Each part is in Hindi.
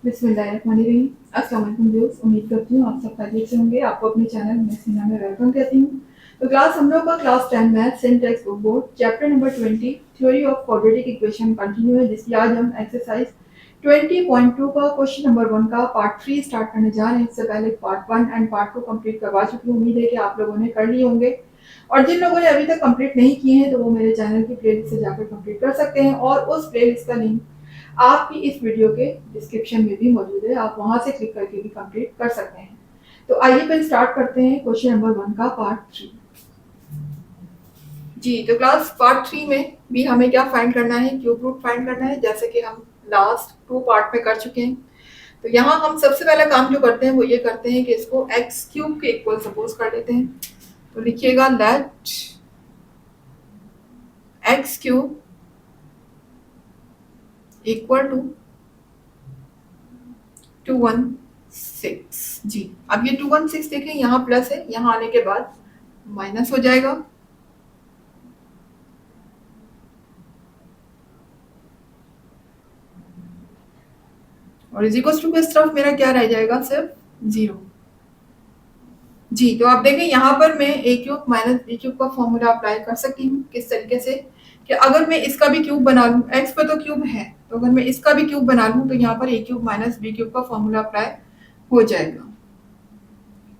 बिस्मिल्लाहिर्रहमानिर्रहीम। अस्सलाम वालेकुम व्यूअर्स, उम्मीद करती हूँ आप सब खैरियत से होंगे। आपको अपने चैनल मैथ्स में वेलकम कहती हूँ। तो क्लास हम लोग का class 10 math syntax book board chapter number 20 theory of quadratic equation continue है, जिसकी आज हम एक्सरसाइज 20.2 का क्वेश्चन नंबर 1 का पार्ट 3 स्टार्ट करने जा रहे हैं। इससे पहले पार्ट 1 एंड पार्ट 2 कंप्लीट करवा चुकी हूँ। उम्मीद है कि आप लोगों ने कर लिए होंगे, और जिन लोगों ने अभी तक कंप्लीट नहीं किए हैं तो वो मेरे चैनल की प्लेलिस्ट से जाकर कंप्लीट कर सकते हैं, और उस प्लेलिस्ट का लिंक आपकी इस वीडियो के डिस्क्रिप्शन में भी मौजूद है, आप वहां से क्लिक करके भी कंप्लीट कर सकते हैं। तो आइए फिर स्टार्ट करते हैं क्वेश्चन नंबर 1 का पार्ट 3। जी, तो क्लास पार्ट 3 में भी हमें क्या फाइंड करना है, क्यूब रूट फाइंड करना है, जैसे कि हम लास्ट 2 पार्ट में कर चुके हैं। तो यहाँ हम सबसे पहला काम जो करते हैं वो ये करते हैं कि इसको एक्स क्यूब के इक्वल सपोज कर लेते हैं। तो लिखिएगा let x cube equal to 216। जी, अब ये 216 देखें, यहाँ प्लस है, यहाँ आने के बाद माइनस हो जाएगा, और इज इक्वल टू इस तरफ मेरा क्या रह जाएगा, सिर्फ 0। जी, तो आप देखें यहाँ पर मैं ए क्यूब माइनस बी क्यूब का फॉर्मूला अप्लाई कर सकती हूँ। किस तरीके से कि अगर मैं इसका भी क्यूब बना लूँ, एक्स पे तो क्यूब है, तो अगर मैं इसका भी क्यूब बना लूँ तो यहाँ पर ए क्यूब माइनस बी क्यूब का फॉर्मूला अप्लाई हो जाएगा।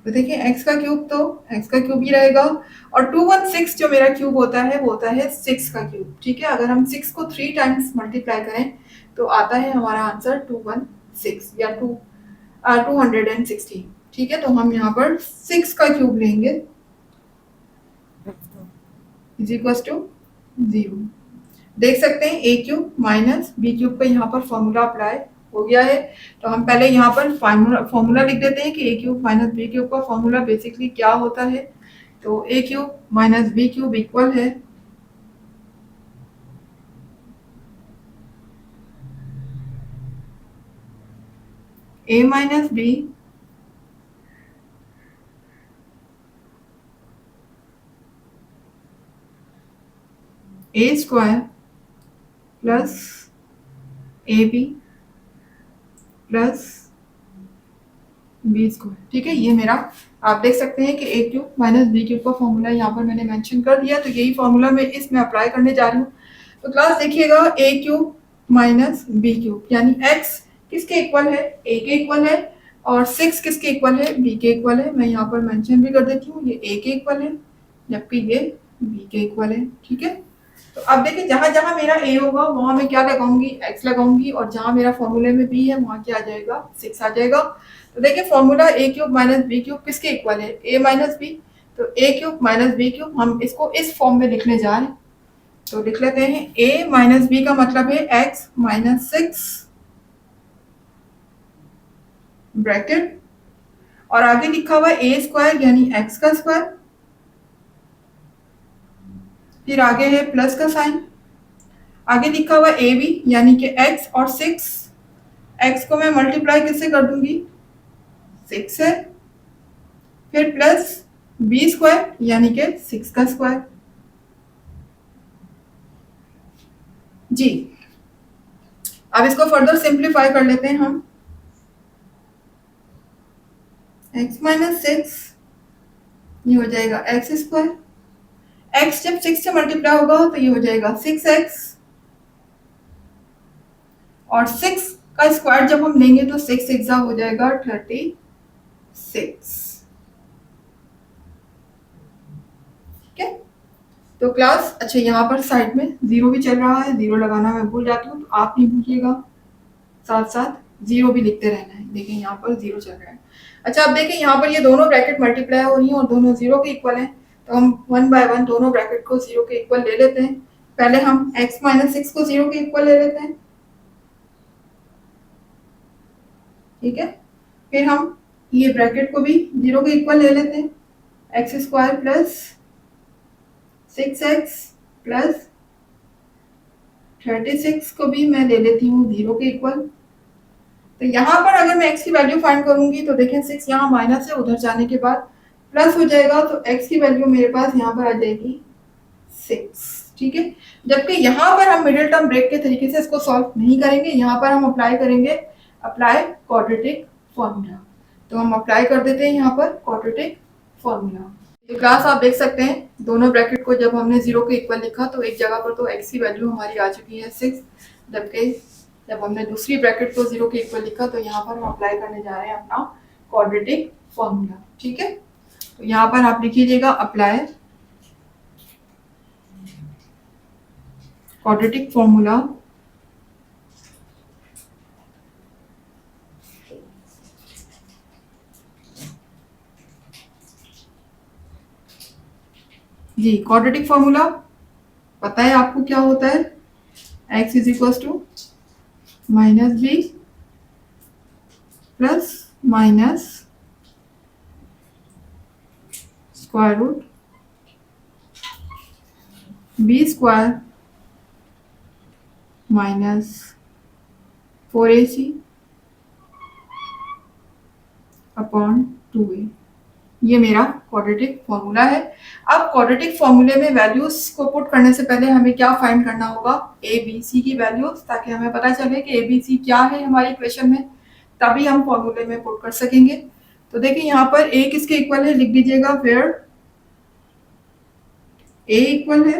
तो देखिए एक्स का क्यूब तो एक्स का क्यूब ही रहेगा, और 216 जो मेरा क्यूब होता है वो होता है 6 का क्यूब। ठीक है, अगर हम 6 को 3 टाइम्स मल्टीप्लाई करें तो आता है हमारा आंसर 216 या 216। ठीक है, तो हम यहाँ पर 6 का क्यूब लेंगे इज इक्वल टू 0। देख सकते हैं ए क्यूब माइनस बी क्यूब का यहाँ पर फॉर्मूला अप्लाई हो गया है। तो हम पहले यहाँ पर फॉर्मूला लिख देते हैं कि a cube minus b cube का फॉर्मूला बेसिकली क्या होता है। तो a cube minus b cube equal है a minus b a square plus a b plus b square. ठीक है, ये मेरा आप देख सकते हैं कि a cube minus b cube का फॉर्मूला यहाँ पर मैंने मेंशन कर दिया। तो यही फॉर्मूला मैं इसमें अप्लाई करने जा रही हूँ। तो क्लास देखिएगा, ए क्यूब माइनस बी क्यूब यानी एक्स किसके इक्वल है, ए के इक्वल है, और 6 किसके इक्वल है, बी के इक्वल है। मैं यहाँ पर मेंशन भी कर देती हूँ, ये ए के इक्वल है जबकि ये बी के इक्वल है। ठीक है, तो अब देखिए जहां जहां मेरा ए होगा वहां मैं क्या लगाऊंगी, एक्स लगाऊंगी, और जहां मेरा फॉर्मूले में बी है वहां क्या आ जाएगा, 6 आ जाएगा। तो देखिए फॉर्मूला ए क्यूब माइनस बी क्यूब किसके इक्वल है, ए माइनस बी। तो a cube minus b cube हम इसको इस फॉर्म में लिखने जा रहे हैं। तो लिख लेते हैं ए माइनस बी का मतलब है एक्स माइनस 6 ब्रैकेट, और आगे लिखा हुआ ए स्क्वायर यानी एक्स का स्क्वायर, फिर आगे है प्लस का साइन, आगे लिखा हुआ ए बी यानी कि एक्स और 6, एक्स को मैं मल्टीप्लाई किससे कर दूंगी, 6 से, फिर प्लस बी स्क्वायर यानी कि 6 का स्क्वायर। जी, अब इसको फर्दर सिंप्लीफाई कर लेते हैं हम। x माइनस 6 ये हो जाएगा एक्स स्क्वायर, x जब 6 से मल्टीप्लाई होगा तो ये हो जाएगा 6x, और 6 का स्क्वायर जब हम लेंगे तो 6 एक्सा हो जाएगा 36। ठीक है, तो क्लास अच्छा यहाँ पर साइड में 0 भी चल रहा है, 0 लगाना मैं भूल जाती हूँ, तो आप नहीं भूलिएगा, साथ साथ 0 भी लिखते रहना है। देखिए यहाँ पर 0 चल रहा है। अच्छा, अब देखिए यहाँ पर ये दोनों ब्रैकेट मल्टीप्लाई हो रही हैं और दोनों 0 के इक्वल हैं, तो हम 1 बाय 1 दोनों ब्रैकेट को 0 के इक्वल ले लेते हैं। पहले हम x माइनस 6 को 0 के इक्वल ले लेते हैं। ठीक है, फिर हम ये ब्रैकेट को भी 0 के इक्वल ले लेते हैं, x square plus 6x plus 36 को भी मैं ले लेती हूँ 0 के इक्वल। तो यहाँ पर अगर मैं x की वैल्यू फाइंड करूंगी तो देखें 6 यहाँ माइनस है, उधर जाने के बाद प्लस हो जाएगा, तो x की वैल्यू मेरे पास यहाँ पर आ जाएगी 6। ठीक है, जबकि यहाँ पर हम मिडिल टर्म ब्रेक के तरीके से इसको सॉल्व नहीं करेंगे, यहाँ पर हम अप्लाई करेंगे अप्लाई क्वाड्रेटिक फॉर्मूला। तो हम अप्लाई कर देते हैं यहाँ पर क्वाड्रेटिक फॉर्मूला। ये क्लास आप देख सकते हैं, दोनों ब्रैकेट को जब हमने 0 के इक्वल लिखा तो एक जगह पर तो x की वैल्यू हमारी आ चुकी है 6, जबकि जब हमने दूसरी ब्रैकेट को 0 के इक्वल लिखा तो यहाँ पर हम अप्लाई करने जा रहे हैं अपना क्वाड्रेटिक फॉर्मूला। ठीक है, तो यहाँ पर आप लिख लीजिएगा अप्लाई क्वाड्रेटिक फॉर्मूला जी। क्वाड्रेटिक फॉर्मूला पता है आपको क्या होता है, x is equal to minus b plus minus square root b square minus 4ac upon 2a। ये मेरा क्वाड्रेटिक फॉर्मूला है। अब क्वाड्रेटिक फॉर्मूले में वैल्यूज को पुट करने से पहले हमें क्या फाइंड करना होगा, ए बी सी की वैल्यूज, ताकि हमें पता चले कि ए बी सी क्या है हमारी इक्वेशन में, तभी हम फॉर्मूले में पुट कर सकेंगे। तो देखिए यहाँ पर ए किसके इक्वल है, लिख दीजिएगा वेयर ए इक्वल है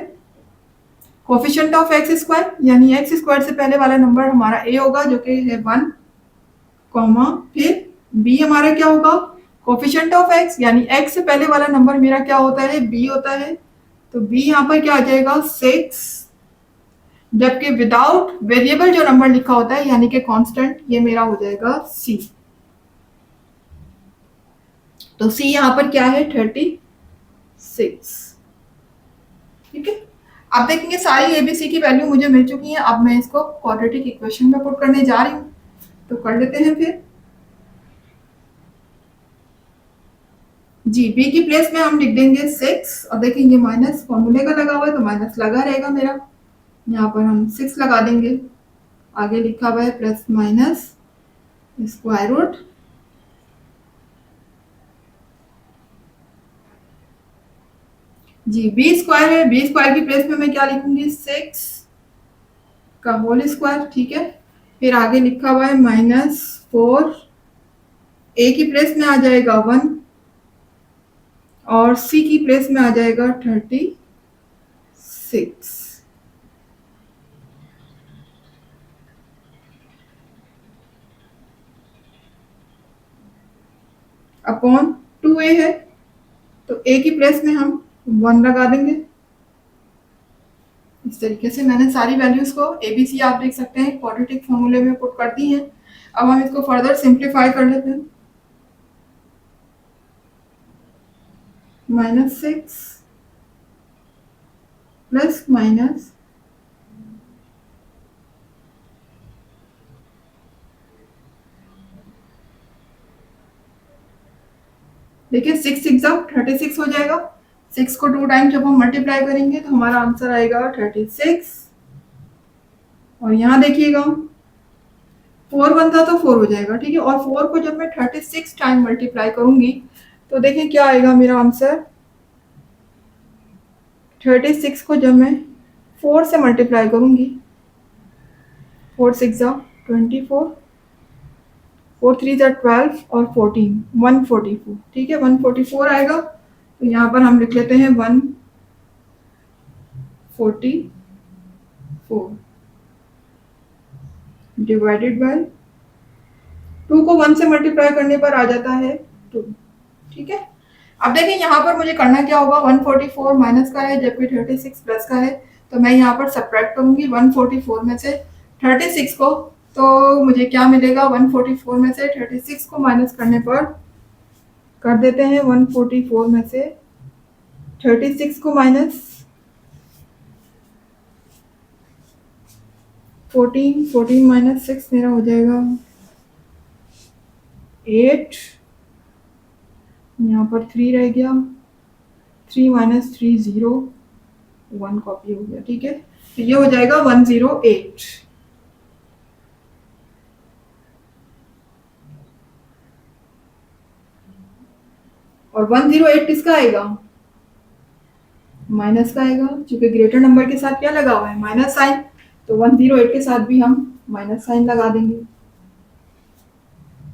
कोफिशिएंट ऑफ एक्स स्क्वायर, यानी एक्स स्क्वायर से पहले वाला नंबर हमारा ए होगा जो कि है 1, फिर बी हमारा क्या होगा, कोफिशिएंट ऑफ एक्स, यानी एक्स से पहले वाला नंबर मेरा क्या होता है, बी होता है। तो बी यहाँ पर क्या आ जाएगा 6, जबकि विदाउट वेरिएबल जो नंबर लिखा होता है यानी कि कांस्टेंट, ये मेरा हो जाएगा सी। तो सी यहाँ पर क्या है 36। ठीक है, अब देखेंगे सारी एबीसी की वैल्यू मुझे मिल चुकी है। अब मैं इसको क्वाड्रेटिक इक्वेशन में पुट करने जा रही हूँ, तो कर लेते हैं फिर जी। बी की प्लेस में हम लिख देंगे 6, और देखिए ये माइनस फॉर्मूले का लगा हुआ है तो माइनस लगा रहेगा मेरा, यहाँ पर हम 6 लगा देंगे, आगे लिखा हुआ है प्लस माइनस स्क्वायर रूट जी। बी स्क्वायर है, बी स्क्वायर की प्लेस में मैं क्या लिखूंगी 6 का होल स्क्वायर। ठीक है, फिर आगे लिखा हुआ है -4, ए की प्लेस में आ जाएगा 1 और सी की प्लेस में आ जाएगा 36 अपॉन 2a है, तो a की प्लेस में हम 1 लगा देंगे। इस तरीके से मैंने सारी वैल्यूज को एबीसी आप देख सकते हैं क्वाड्रेटिक फॉर्मूले में पुट कर दी है। अब हम इसको फर्दर सिंप्लीफाई कर लेते हैं। -6 प्लस माइनस देखिए 6 6 36 हो जाएगा। 6 को 2 टाइम जब हम मल्टीप्लाई करेंगे तो हमारा आंसर आएगा 36। और यहाँ देखिएगा 4 1 था तो 4 हो जाएगा। ठीक है, और 4 को जब मैं 36 टाइम मल्टीप्लाई करूंगी तो देखिए क्या आएगा मेरा आंसर। 36 को जब मैं 4 से मल्टीप्लाई करूंगी, 4 6 24, 4 3 12 और 14 144। ठीक है, 144 आएगा। तो यहाँ पर हम लिख लेते हैं 144 डिवाइडेड बाय 2 को 1 से मल्टीप्लाई करने पर आ जाता है 2। ठीक है, अब देखिए यहाँ पर मुझे करना क्या होगा, 144 माइनस का है जबकि 36 प्लस का है, तो मैं यहाँ पर सब्ट्रैक्ट करूंगी 144 में से 36 को, तो मुझे क्या मिलेगा 144 में से 36 को माइनस करने पर कर देते हैं 144 में से 36 को माइनस 14 माइनस 6 मेरा हो जाएगा 8, यहाँ पर 3 रह गया, 3 माइनस 3 0, 1 कॉपी हो गया। ठीक है, तो ये हो जाएगा 108। और 108 किसका आएगा, माइनस का आएगा, क्योंकि ग्रेटर नंबर के साथ क्या लगा हुआ है माइनस साइन, तो 108 के साथ भी हम माइनस साइन लगा देंगे।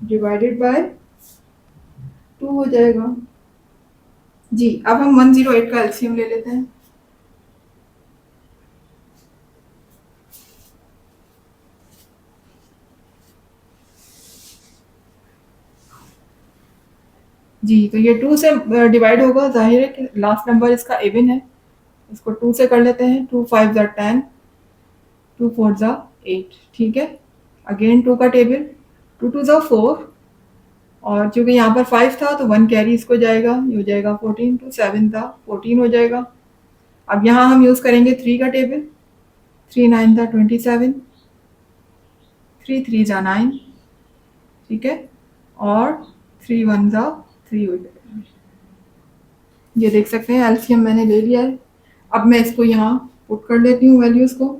डिवाइडेड बाय 2 हो जाएगा। जी, अब हम 108 का एलसीएम ले लेते हैं। जी, तो ये 2 से डिवाइड होगा, ज़ाहिर है कि लास्ट नंबर इसका इवन है। इसको 2 से कर लेते हैं, 2 5 ज़ा 10, 2 4 ज़ा 8, ठीक है। अगेन 2 का टेबल, 2 2 ज़ा 4, और चूँकि यहाँ पर 5 था तो 1 कैरी इसको जाएगा, ये हो जाएगा 14, 2 7 ज़ा 14 हो जाएगा। अब यहाँ हम यूज़ करेंगे 3 का टेबल, 3 9 ज़ा 27, 3 3 ज़ा 9, ठीक है, और 3 1 ज़ा 3 हो जाएगा। ये देख सकते हैं एलसीएम मैंने ले लिया है। अब मैं इसको यहाँ पुट कर लेती हूँ वैल्यूज़ को।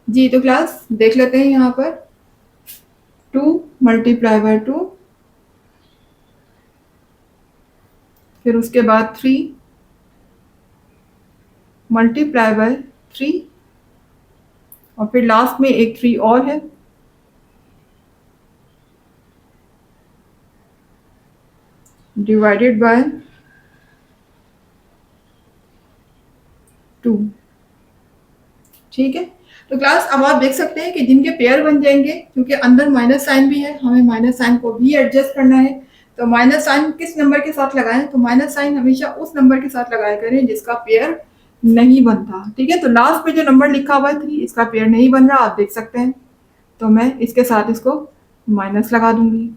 जी, तो क्लास देख लेते हैं यहाँ पर 2 मल्टीप्लाई बाय 2, फिर उसके बाद 3 मल्टीप्लाई बाय 3, और फिर लास्ट में एक 3 और है, डिवाइडेड बाय 2, ठीक है। तो क्लास अब आप देख सकते हैं कि जिनके पेयर बन जाएंगे, क्योंकि अंदर माइनस साइन भी है, हमें माइनस साइन को भी एडजस्ट करना है। तो माइनस साइन किस नंबर के साथ लगाएं, तो माइनस साइन हमेशा उस नंबर के साथ लगाया करें जिसका पेयर नहीं बनता, ठीक है। तो लास्ट में जो नंबर लिखा हुआ है 3, इसका पेयर नहीं बन रहा, आप देख सकते हैं। तो मैं इसके साथ इसको माइनस लगा दूंगी।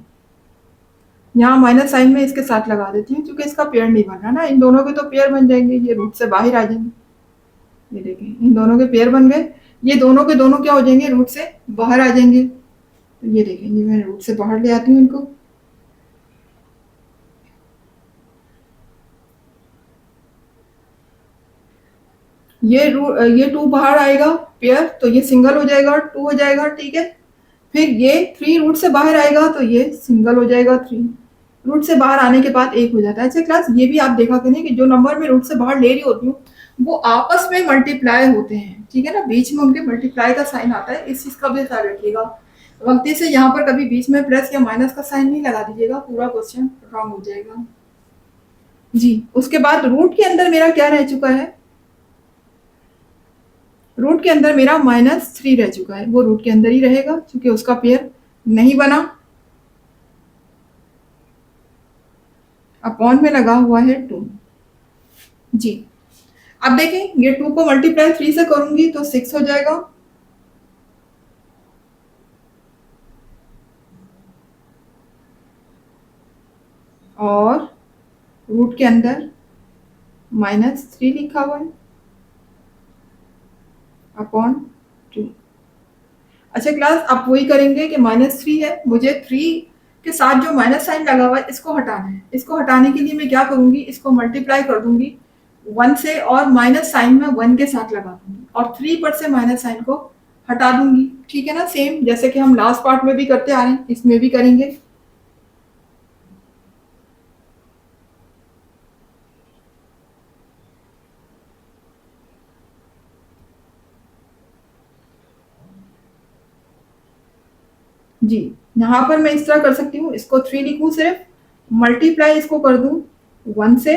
यहाँ माइनस साइन में इसके साथ लगा देती हूँ, क्योंकि इसका पेयर नहीं बन रहा ना। इन दोनों के तो पेयर बन जाएंगे, ये रूट से बाहर आ जाएंगे। ये देखें, इन दोनों के पेयर बन गए, ये दोनों के दोनों क्या हो जाएंगे, रूट से बाहर आ जाएंगे। तो ये देखें, ये मैं रूट से बाहर ले आती हूँ इनको। ये 2 बाहर आएगा पेयर, तो ये सिंगल हो जाएगा, 2 हो जाएगा, ठीक है। फिर ये 3 रूट से बाहर आएगा, तो ये सिंगल हो जाएगा, 3 रूट से बाहर आने के बाद 1 हो जाता है। अच्छा क्लास, ये भी आप देखा करें कि जो नंबर मैं रूट से बाहर ले रही होती हूँ वो आपस में मल्टीप्लाई होते हैं, ठीक है ना, बीच में उनके मल्टीप्लाई का साइन आता है, इस चीज का भी ख्याल रखिएगा। गलती से यहाँ पर कभी बीच में प्लस या माइनस का साइन नहीं लगा दीजिएगा, पूरा क्वेश्चन रॉन्ग हो जाएगा। जी, उसके बाद रूट के अंदर मेरा क्या रह चुका है, रूट के अंदर मेरा -3 रह चुका है, वो रूट के अंदर ही रहेगा क्योंकि उसका पेयर नहीं बना। अपॉन में लगा हुआ है 2। जी, अब देखें, ये 2 को मल्टीप्लाई 3 से करूंगी तो 6 हो जाएगा, और रूट के अंदर -3 लिखा हुआ है अपॉन 2। अच्छा क्लास, आप वही करेंगे कि -3 है, मुझे 3 के साथ जो माइनस साइन लगा हुआ है इसको हटाना है। इसको हटाने के लिए मैं क्या करूंगी, इसको मल्टीप्लाई कर दूंगी 1 से, और माइनस साइन में 1 के साथ लगा दूंगी, और 3 पर से माइनस साइन को हटा दूंगी, ठीक है ना। सेम जैसे कि हम लास्ट पार्ट में भी करते आ रहे हैं, इसमें भी करेंगे। जी, यहाँ पर मैं इस तरह कर सकती हूँ, इसको 3 लिखूँ सिर्फ, मल्टीप्लाई इसको कर दूँ 1 से,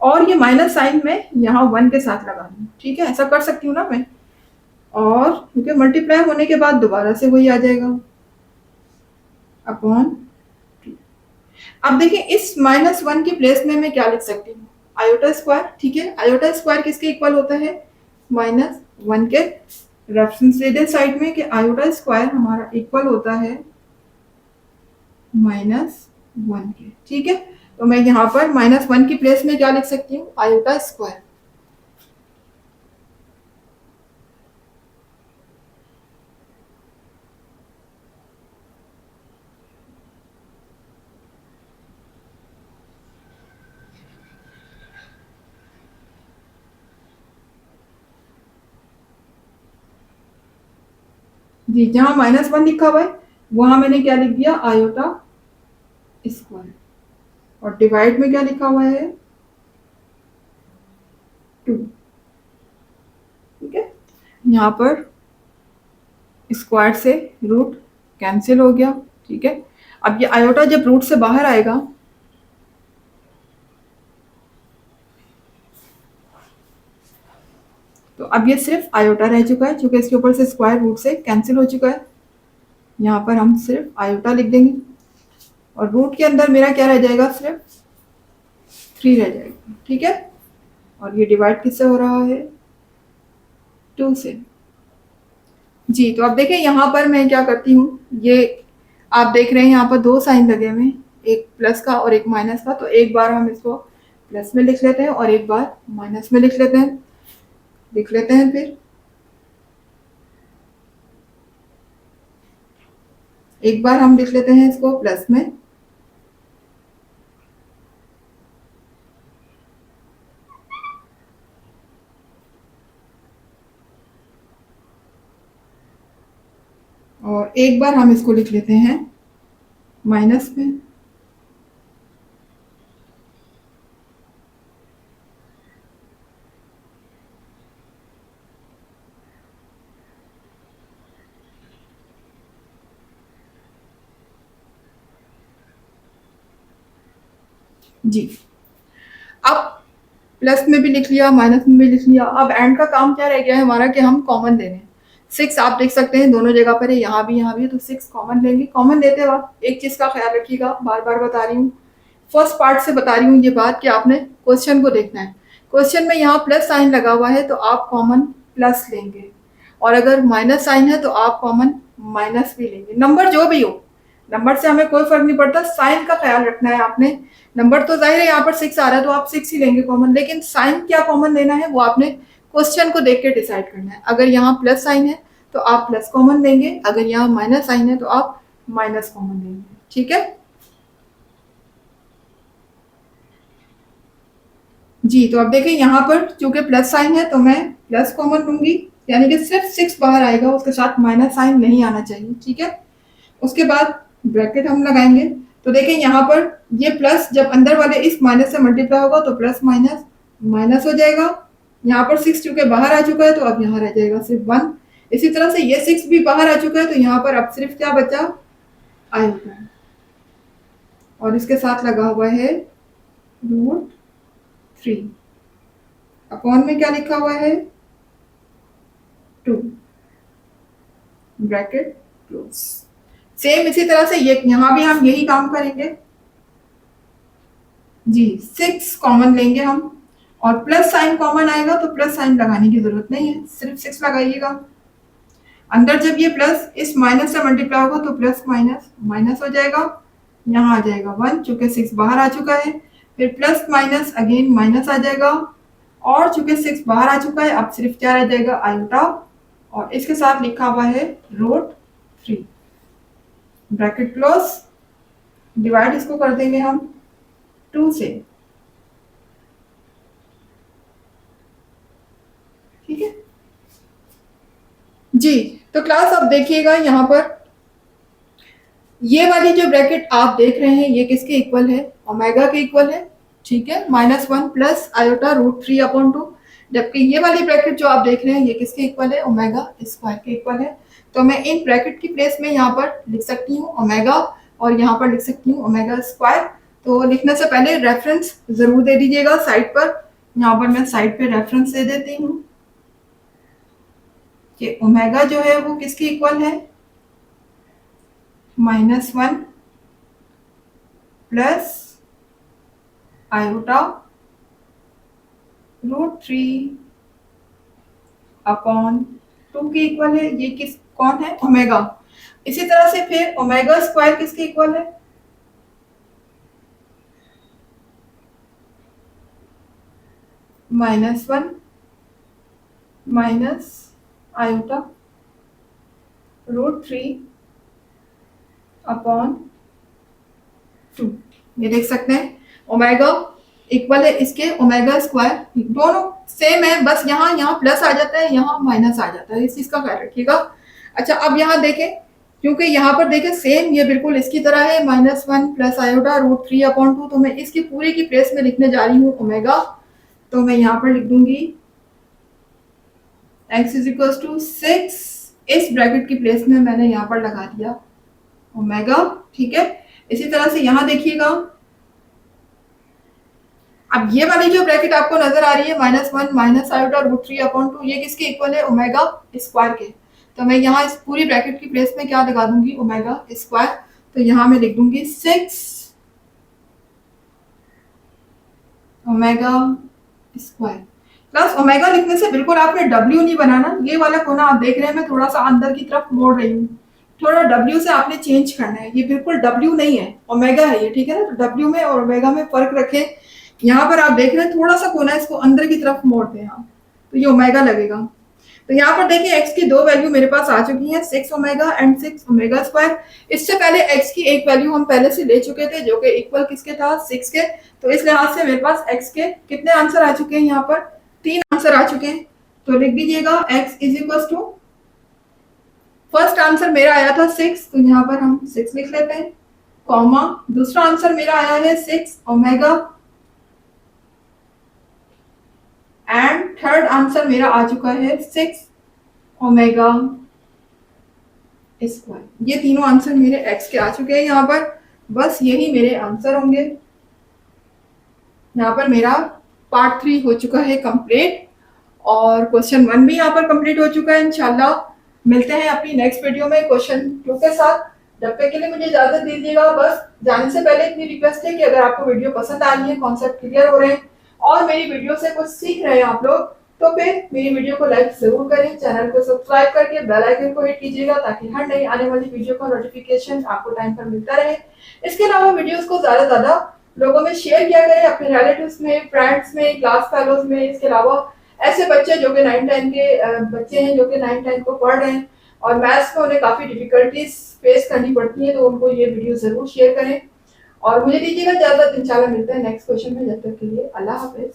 और ये माइनस साइन में यहाँ 1 के साथ लगा दूँ, ठीक है, ऐसा कर सकती हूँ ना मैं। और क्योंकि मल्टीप्लाई होने के बाद दोबारा से वही आ जाएगा अपॉन। अब देखिए, इस -1 की प्लेस में मैं क्या लिख सकती हूँ, आयोटा स्क्वायर, ठीक है। आयोटा स्क्वायर किसके इक्वल होता है, -1 के। रेफरेंस दे दे साइड में कि आयोटा स्क्वायर हमारा इक्वल होता है -1 के, ठीक है। तो मैं यहाँ पर -1 की प्लेस में क्या लिख सकती हूँ, आयोटा स्क्वायर। जी, जहाँ -1 लिखा हुआ है वहां मैंने क्या लिख दिया, आयोटा स्क्वायर, और डिवाइड में क्या लिखा हुआ है, 2। ठीक है, यहाँ पर स्क्वायर से रूट कैंसिल हो गया। ठीक है, अब ये आयोटा जब रूट से बाहर आएगा तो अब ये सिर्फ आयोटा रह चुका है, क्योंकि इसके ऊपर से स्क्वायर रूट से कैंसिल हो चुका है। यहाँ पर हम सिर्फ आयोटा लिख देंगे और रूट के अंदर मेरा क्या रह जाएगा, सिर्फ 3 रह जाएगा। ठीक है, और ये डिवाइड किससे हो रहा है, 2 से। जी, तो अब देखिए यहाँ पर मैं क्या करती हूँ, ये आप देख रहे हैं यहाँ पर 2 साइन लगे हुए हैं, एक प्लस का और एक माइनस का। तो एक बार हम इसको प्लस में लिख लेते हैं और एक बार माइनस में लिख लेते हैं। लिख लेते हैं फिर एक बार हम लिख लेते हैं इसको प्लस में, और एक बार हम इसको लिख लेते हैं माइनस में। जी, अब प्लस में भी लिख लिया, माइनस में भी लिख लिया। अब एंड का काम क्या रह गया है हमारा, कि हम कॉमन ले लें। 6 आप देख सकते हैं दोनों जगह पर है, यहाँ भी यहाँ भी, तो 6 कॉमन लेंगे। कॉमन लेते वक्त एक चीज का ख्याल रखिएगा, बार बार बता रही हूँ, फर्स्ट पार्ट से बता रही हूँ ये बात, कि आपने क्वेश्चन को देखना है। क्वेश्चन में यहाँ प्लस साइन लगा हुआ है तो आप कॉमन प्लस लेंगे, और अगर माइनस साइन है तो आप कॉमन माइनस भी लेंगे। नंबर जो भी हो, नंबर से हमें कोई फर्क नहीं पड़ता, साइन का ख्याल रखना है आपने। नंबर तो जाहिर है यहाँ पर 6 आ रहा है तो आप 6 ही लेंगे कॉमन, लेकिन साइन क्या कॉमन लेना है वो आपने क्वेश्चन को देख के डिसाइड करना है। अगर यहाँ प्लस साइन है तो आप प्लस कॉमन लेंगे, अगर यहाँ माइनस साइन है तो आप माइनस कॉमन लेंगे। ठीक है जी, तो अब देखिए यहाँ पर चूंकि प्लस साइन है तो मैं प्लस कॉमन लूंगी, यानी कि सिर्फ 6 बाहर आएगा, उसके साथ माइनस साइन नहीं आना चाहिए। ठीक है, उसके बाद ब्रैकेट हम लगाएंगे। तो देखिए यहाँ पर ये प्लस जब अंदर वाले इस माइनस से मल्टीप्लाई होगा तो प्लस माइनस माइनस हो जाएगा। यहाँ पर 6 चूंकि बाहर आ चुका है तो अब यहाँ रह जाएगा सिर्फ 1। इसी तरह से ये 6 भी बाहर आ चुका है तो यहाँ पर अब सिर्फ क्या बचा, आई होगा, और इसके साथ लगा हुआ है √3। अपॉन में क्या लिखा हुआ है, 2, ब्रैकेट क्लोज। सेम इसी तरह से ये यहाँ भी हम यही काम करेंगे। जी, 6 कॉमन लेंगे हम, और प्लस साइन कॉमन आएगा तो प्लस साइन लगाने की जरूरत नहीं है, सिर्फ 6 लगाइएगा। अंदर जब ये प्लस इस माइनस से मल्टीप्लाई होगा तो प्लस माइनस माइनस हो जाएगा, यहाँ आ जाएगा 1, चूंकि 6 बाहर आ चुका है। फिर प्लस माइनस अगेन माइनस आ जाएगा, और चूंकि 6 बाहर आ चुका है अब सिर्फ क्या रह जाएगा, आयोटा, और इसके साथ लिखा हुआ है √3, ब्रैकेट क्लोज। डिवाइड इसको कर देंगे हम 2 से। ठीक है जी, तो क्लास अब देखिएगा यहाँ पर ये वाली जो ब्रैकेट आप देख रहे हैं ये किसके इक्वल है, ओमेगा के इक्वल है। ठीक है, -1 प्लस आयोटा √3/2, जबकि ये वाली ब्रैकेट जो आप देख रहे हैं ये किसके इक्वल है, ओमेगा स्क्वायर के इक्वल है। तो मैं इन ब्रैकेट की प्लेस में यहाँ पर लिख सकती हूँ ओमेगा, और यहाँ पर लिख सकती हूँ ओमेगा स्क्वायर। तो लिखने से पहले रेफरेंस जरूर दे दीजिएगा साइड पर। यहाँ पर मैं साइड पे रेफरेंस दे देती हूँ कि ओमेगा जो है वो किसके इक्वल है, -1 प्लस आयोटा √3/2 के इक्वल है। ये किस कौन है, ओमेगा। इसी तरह से फिर ओमेगा स्क्वायर किसके इक्वल है, -1 माइनस आयोटा √3/2। ये देख सकते हैं ओमेगा इक्वल है इसके ओमेगा स्क्वायर, दोनों सेम है, बस यहाँ यहाँ प्लस आ जाता है, यहाँ माइनस आ जाता है, इस चीज का ख्याल रखिएगा। अच्छा अब यहाँ देखें, क्योंकि यहाँ पर देखें सेम ये बिल्कुल इसकी तरह है, -1 प्लस आयोटा √3/2, तो मैं इसकी पूरी की प्लेस में लिखने जा रही हूँ ओमेगा। तो मैं यहाँ पर लिख दूंगी x = 6, इस ब्रैकेट की प्लेस में मैंने यहाँ पर लगा दिया ओमेगा। ठीक है, इसी तरह से यहाँ देखिएगा, अब ये वाली जो ब्रैकेट आपको नजर आ रही है -1 माइनस आयोटा √3/2, ये किसके इक्वल है, ओमेगा स्क्वायर के। तो मैं यहाँ इस पूरी ब्रैकेट की प्लेस में क्या लगा दूंगी, ओमेगा स्क्वायर। तो यहाँ मैं लिख दूंगी 6 ओमेगा स्क्वायर प्लस ओमेगा लिखने से बिल्कुल आपने डब्ल्यू नहीं बनाना, ये वाला कोना आप देख रहे हैं मैं थोड़ा सा अंदर की तरफ मोड़ रही हूँ, थोड़ा डब्ल्यू से आपने चेंज करना है, ये बिल्कुल डब्ल्यू नहीं है, ओमेगा है ये, ठीक है ना। तो डब्ल्यू में और ओमेगा में फर्क रखें। यहाँ पर आप देख रहे हैं थोड़ा सा कोना इसको अंदर की तरफ मोड़ते हैं आप, तो ये ओमेगा लगेगा। तो यहाँ पर देखिए x की दो वैल्यू मेरे पास आ चुकी हैं, 6 ओमेगा एंड 6 ओमेगा स्क्वायर। इससे पहले x की एक वैल्यू हम पहले से ले चुके थे जो कि इक्वल किसके था, 6 के। तो इस लिहाज से मेरे पास x के कितने आंसर आ चुके हैं, यहाँ पर 3 आंसर आ चुके हैं। तो लिख दीजिएगा x = फर्स्ट आंसर मेरा आया था 6, तो यहाँ पर हम 6 लिख लेते हैं, कॉमा दूसरा आंसर मेरा आया है 6 ओमेगा एंड थर्ड आंसर मेरा आ चुका है 6 ओमेगा स्क्वायर। ये तीनों आंसर मेरे x के आ चुके हैं यहाँ पर, बस यही मेरे आंसर होंगे। यहाँ पर मेरा पार्ट 3 हो चुका है कंप्लीट और क्वेश्चन 1 भी यहाँ पर कंप्लीट हो चुका है। इंशाल्लाह मिलते हैं अपनी नेक्स्ट वीडियो में क्वेश्चन 2 के साथ। जब तक के लिए मुझे इजाजत दीजिएगा। बस जाने से पहले इतनी रिक्वेस्ट है कि अगर आपको वीडियो पसंद आ रही है, कॉन्सेप्ट क्लियर हो रहे हैं और मेरी वीडियो से कुछ सीख रहे हैं आप लोग, तो फिर मेरी वीडियो को लाइक जरूर करें, चैनल को सब्सक्राइब करके बेल आइकन को हिट कीजिएगा ताकि हर नई आने वाली वीडियो का नोटिफिकेशन आपको टाइम पर मिलता रहे। इसके अलावा वीडियोस को ज्यादा से ज्यादा लोगों में शेयर किया करें, अपने रिलेटिव्स में, फ्रेंड्स में, क्लास फेलोज में। इसके अलावा ऐसे बच्चे जो कि 9-10 के बच्चे हैं जो कि 9-10 को पढ़ रहे हैं और मैथ्स में उन्हें काफी डिफिकल्टीज फेस करनी पड़ती है, तो उनको ये वीडियो जरूर शेयर करें और मुझे दीजिएगा इजाजत। इंशाल्लाह मिलते हैं नेक्स्ट क्वेश्चन में, जब तक के लिए अल्लाह हाफिज।